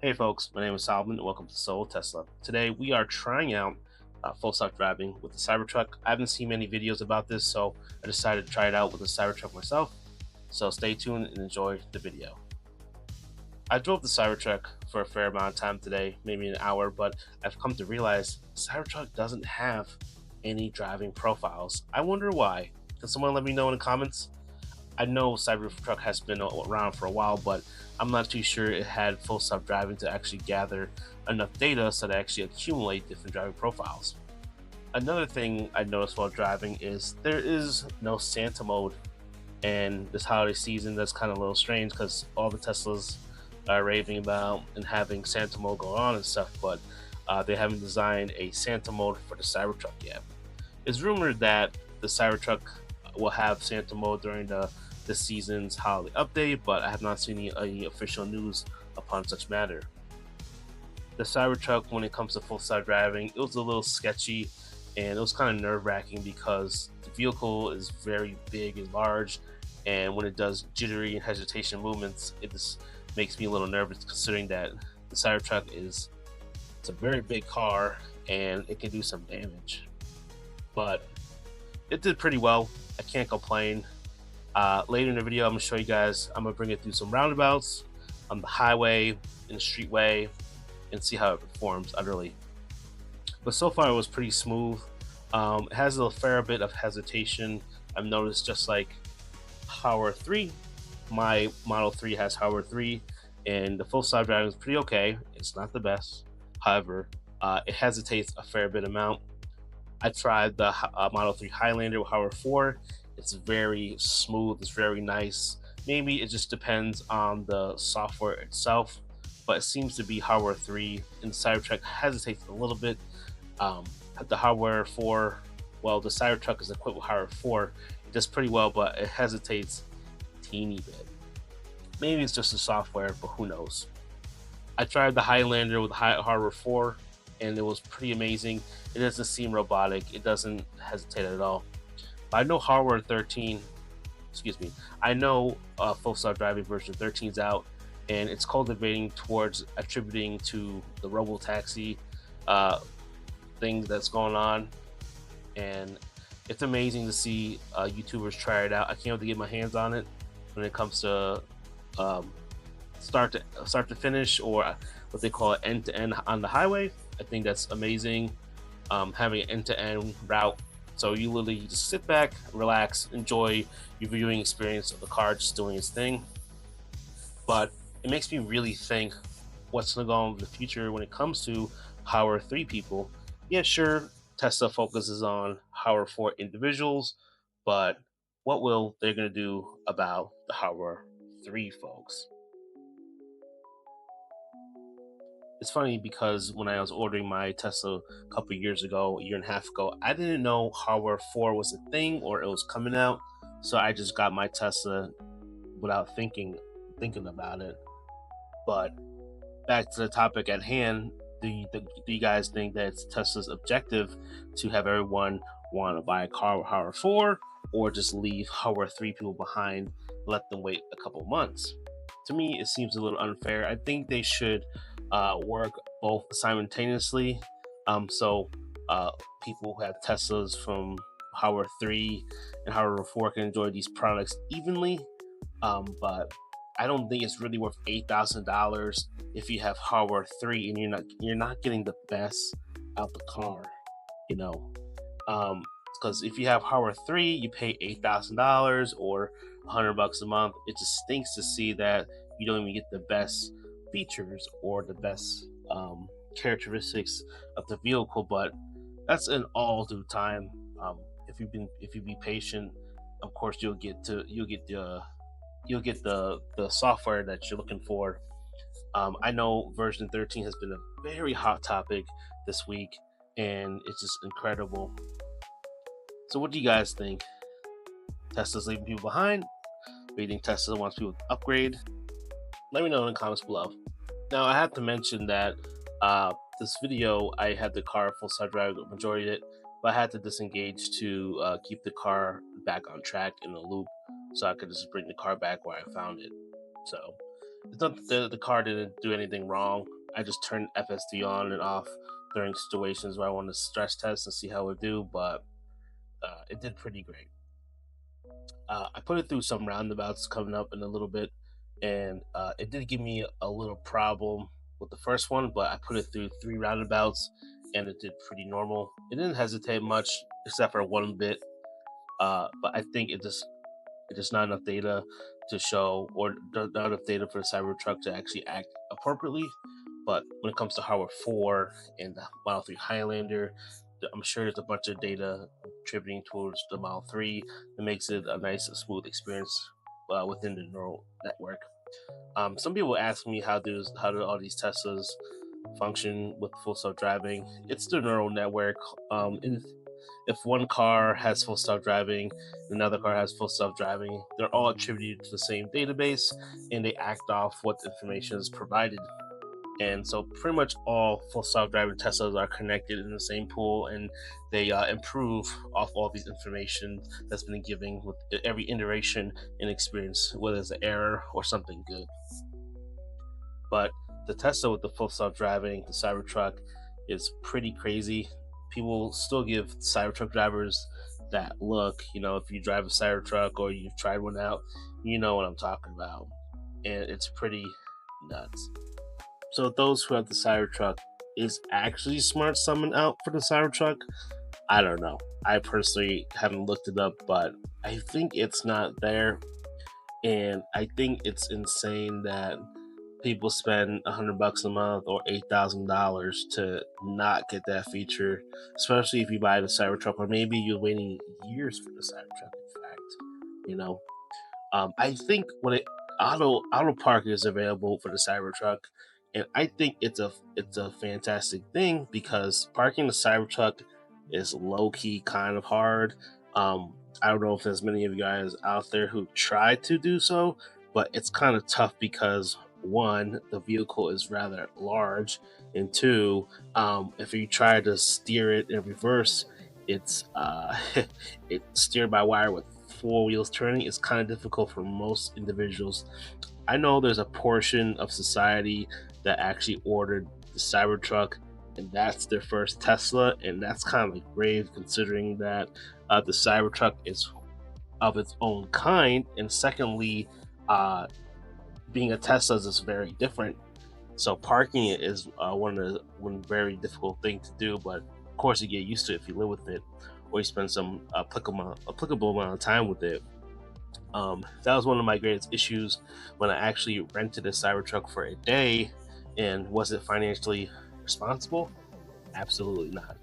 Hey folks, my name is Solomon and welcome to Solo Tesla. Today we are trying out full self driving with the Cybertruck. I haven't seen many videos about this, so I decided to try it out with the Cybertruck myself. So stay tuned and enjoy the video. I drove the Cybertruck for a fair amount of time today, maybe an hour, but I've come to realize Cybertruck doesn't have any driving profiles. I wonder why. Can someone let me know in the comments? I know Cybertruck has been around for a while, but I'm not too sure it had full self driving to actually gather enough data so to actually accumulate different driving profiles. Another thing I noticed while driving is there is no Santa mode, and this holiday season that's kind of a little strange because all the Teslas are raving about and having Santa mode going on and stuff, but they haven't designed a Santa mode for the Cybertruck yet. It's rumored that the Cybertruck will have Santa mode during this season's holiday update, but I have not seen any official news upon such matter. The Cybertruck, when it comes to full self driving, it was a little sketchy and it was kind of nerve wracking because the vehicle is very big and large, and when it does jittery and hesitation movements, it just makes me a little nervous considering that the Cybertruck it's a very big car and it can do some damage. But it did pretty well. I can't complain. Later in the video, I'm gonna show you guys. I'm gonna bring it through some roundabouts on the highway, in the streetway, and see how it performs utterly. But so far, it was pretty smooth. It has a fair bit of hesitation. I've noticed, just like Power 3, my Model 3 has Power 3, and the full self driving is pretty okay. It's not the best. However, it hesitates a fair bit amount. I tried the Model 3 Highlander with Power 4. It's very smooth, it's very nice. Maybe it just depends on the software itself, but it seems to be hardware 3, and the Cybertruck hesitates a little bit. Um, the hardware 4, well, the Cybertruck is equipped with hardware 4. It does pretty well, but it hesitates a teeny bit. Maybe it's just the software, but who knows. I tried the Highlander with hardware 4, and it was pretty amazing. It doesn't seem robotic, it doesn't hesitate at all. I know hardware 13, excuse me, I know full self driving version 13 is out, and it's cultivating towards attributing to the robo taxi uh, thing that's going on, and it's amazing to see YouTubers try it out. I can't wait to get my hands on it when it comes to um, start to finish, or what they call end to end on the highway. I think that's amazing. Having an end to end route, so you literally just sit back, relax, enjoy your viewing experience of the car just doing its thing. But it makes me really think what's going to go on in the future when it comes to Power 3 people. Yeah, sure, Tesla focuses on Power 4 individuals, but what will they're going to do about the Power 3 folks? It's funny because when I was ordering my Tesla a couple years ago, a year and a half ago, I didn't know hardware 4 was a thing or it was coming out. So I just got my Tesla without thinking about it. But back to the topic at hand, do you guys think that it's Tesla's objective to have everyone want to buy a car with hardware 4, or just leave hardware 3 people behind, let them wait a couple months? To me, it seems a little unfair. I think they should work both simultaneously. So people who have Teslas from Hardware 3 and Hardware 4 can enjoy these products evenly. But I don't think it's really worth $8,000 if you have Hardware 3 and you're not getting the best out the car, you know. Because if you have Hardware 3, you pay $8,000 or $100 a month. It just stinks to see that you don't even get the best features or the best characteristics of the vehicle. But that's in all due time. If you be patient, of course you'll get the software that you're looking for. I know version 13 has been a very hot topic this week, and it's just incredible. So, what do you guys think? Tesla's leaving people behind? Or you think Tesla wants people to upgrade? Let me know in the comments below. Now, I have to mention that this video, I had the car full self drive majority of it, but I had to disengage to keep the car back on track in the loop, so I could just bring the car back where I found it. So, It's not the car didn't do anything wrong. I just turned FSD on and off during situations where I wanted to stress test and see how it would do, but it did pretty great. I put it through some roundabouts coming up in a little bit, and it did give me a little problem with the first one, but I put it through three roundabouts, and it did pretty normal. It didn't hesitate much, except for one bit, but I think it just not enough data to show, or not enough data for the Cybertruck to actually act appropriately. But when it comes to Hardware 4 and the Model 3 Highlander, I'm sure there's a bunch of data contributing towards the Model 3 that makes it a nice, smooth experience within the neural network. Some people ask me how do all these Teslas function with full self driving. It's the neural network. If one car has full self driving, another car has full self driving, they're all attributed to the same database, and they act off what information is provided. And so, pretty much all full self driving Teslas are connected in the same pool, and they improve off all these information that's been given with every iteration and experience, whether it's an error or something good. But the Tesla with the full self driving, the Cybertruck, is pretty crazy. People still give Cybertruck drivers that look. If you drive a Cybertruck or you've tried one out, you know what I'm talking about. And it's pretty nuts. So, those who have the Cybertruck, is actually Smart Summon out for the Cybertruck? I don't know. I personally haven't looked it up, but I think it's not there. And I think it's insane that people spend $100 a month or $8,000 to not get that feature, especially if you buy the Cybertruck, or maybe you're waiting years for the Cybertruck. In fact, you know, I think when auto park is available for the Cybertruck, and I think it's a fantastic thing because parking the Cybertruck is low key kind of hard. I don't know if there's many of you guys out there who try to do so, but it's kind of tough because one, the vehicle is rather large, and two, if you try to steer it in reverse, it's it's steered by wire with four wheels turning. Is kind of difficult for most individuals. I know there's a portion of society that actually ordered the Cybertruck, and that's their first Tesla, and that's kind of like brave considering that the Cybertruck is of its own kind, and secondly, uh, being a Tesla is very different. So parking it is one very difficult thing to do, but of course you get used to it if you live with it, or you spend some applicable amount of time with it. That was one of my greatest issues when I actually rented a Cybertruck for a day. And was it financially responsible? Absolutely not.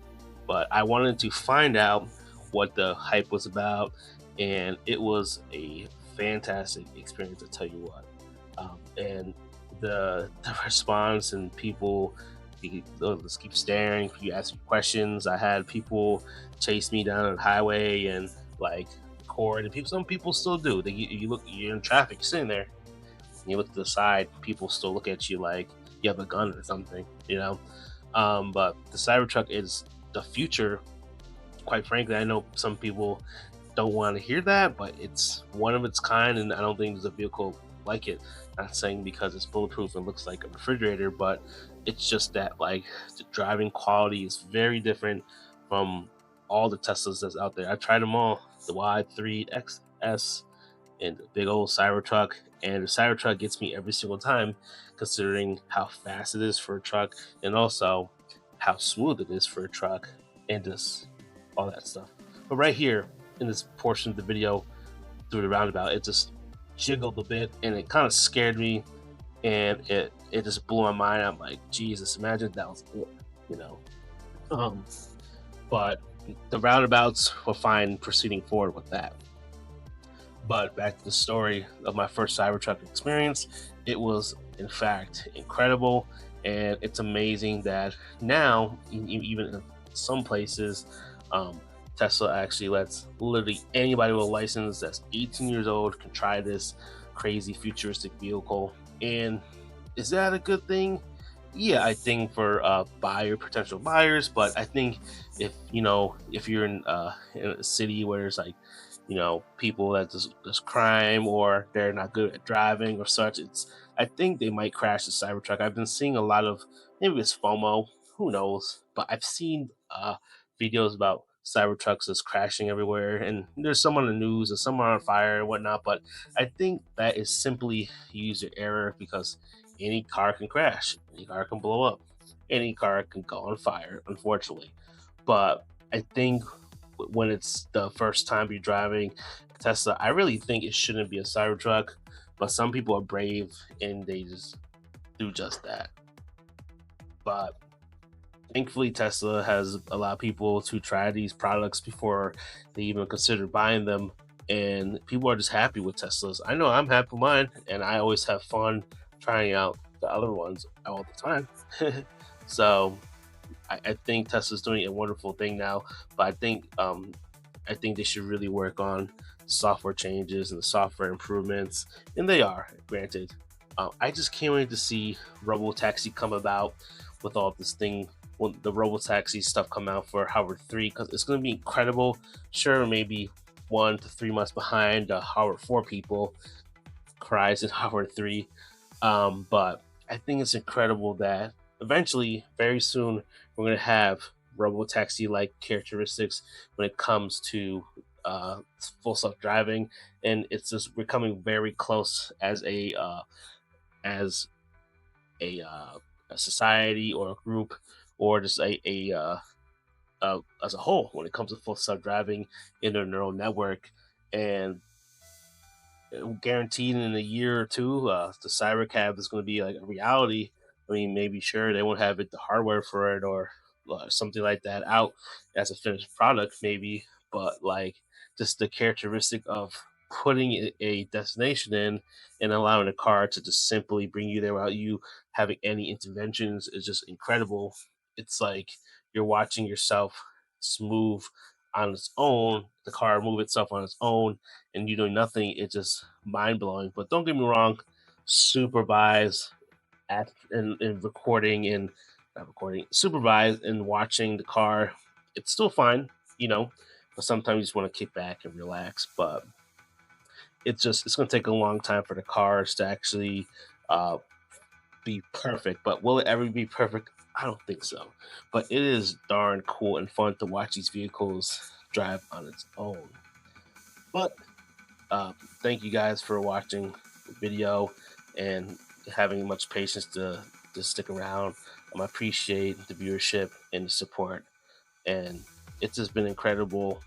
But I wanted to find out what the hype was about, and it was a fantastic experience, to tell you what. And the response, and people, they'll just keep staring. You ask me questions. I had people chase me down the highway and like record, and some people still do. You look, you're in traffic, you're sitting there, and you look to the side, people still look at you like you have a gun or something. But the Cybertruck is the future. Quite frankly, I know some people don't want to hear that, but it's one of its kind, and I don't think there's a vehicle like it. Not saying because it's bulletproof and looks like a refrigerator, but it's just that like the driving quality is very different from all the Teslas that's out there. I tried them all: the Y3 XS and the big old Cybertruck, and the Cybertruck gets me every single time, considering how fast it is for a truck, and also how smooth it is for a truck, and just all that stuff. But right here in this portion of the video, through the roundabout, it just jiggled a bit, and it kind of scared me, and it just blew my mind. I'm like, Jesus, imagine that was it, you know. Um, but the roundabouts were fine proceeding forward with that. But back to the story of my first Cybertruck experience, it was in fact incredible, and it's amazing that now, even in some places, um, Tesla actually lets literally anybody with a license that's 18 years old can try this crazy futuristic vehicle. And is that a good thing? Yeah, I think for potential buyers, but I think if you're in a city where there's like people that there's crime or they're not good at driving or such, I think they might crash the Cybertruck. I've been seeing a lot of, maybe it's FOMO, who knows? But I've seen videos about Cybertrucks just crashing everywhere, and there's some on the news and some are on fire and whatnot. But I think that is simply user error because any car can crash, any car can blow up, any car can go on fire, unfortunately. But I think when it's the first time you're driving Tesla, I really think it shouldn't be a Cybertruck. But some people are brave and they just do just that. But thankfully, Tesla has allowed people to try these products before they even consider buying them. And people are just happy with Teslas. I know I'm happy with mine, and I always have fun trying out the other ones all the time. So I think Tesla's doing a wonderful thing now, but I think they should really work on software changes and the software improvements, and they are. Granted, I just can't wait to see Robotaxi come about with all this thing. When the Robotaxi stuff come out for Howard 3, because it's going to be incredible. Sure, maybe 1 to 3 months behind Howard 4 people cries in Howard 3, but I think it's incredible that eventually, very soon, we're going to have Robotaxi like characteristics when it comes to full self driving, and it's just becoming very close as a, uh, a society or a group or just as a whole when it comes to full self driving in their neural network. And guaranteed in a year or two, the Cybercab is going to be like a reality. I mean, maybe sure they won't have it the hardware for it or something like that out as a finished product, maybe, but like just the characteristic of putting a destination in and allowing a car to just simply bring you there without you having any interventions is just incredible. It's like you're watching yourself move on its own, the car move itself on its own, and you doing nothing. It's just mind blowing. But don't get me wrong, supervise and recording and not recording, supervise and watching the car, it's still fine, you know. But sometimes you just want to kick back and relax. But it's going to take a long time for the cars to actually uh, be perfect. But will it ever be perfect? I don't think so. But it is darn cool and fun to watch these vehicles drive on its own. But thank you guys for watching the video and having much patience to stick around. I appreciate the viewership and the support, and it's just been incredible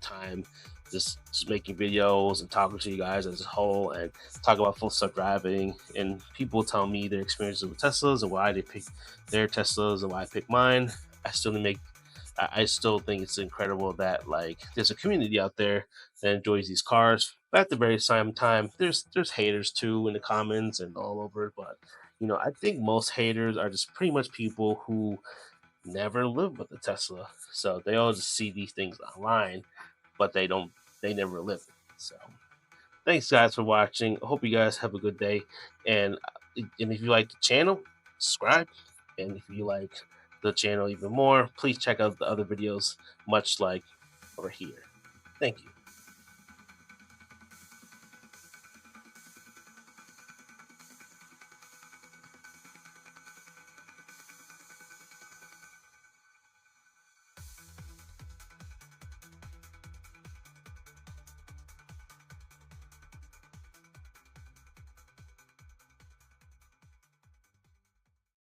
time just making videos and talking to you guys as a whole and talk about full self driving. And people tell me their experiences with Teslas and why they pick their Teslas and why I pick mine. I still make I still think it's incredible that like there's a community out there that enjoys these cars. But at the very same time, there's haters too in the comments and all over. But I think most haters are just pretty much people who never lived with a Tesla, so they all just see these things online, but they never live it. So thanks guys for watching. I hope you guys have a good day, and if you like the channel, subscribe, and if you like the channel even more, please check out the other videos, much like over here. Thank you.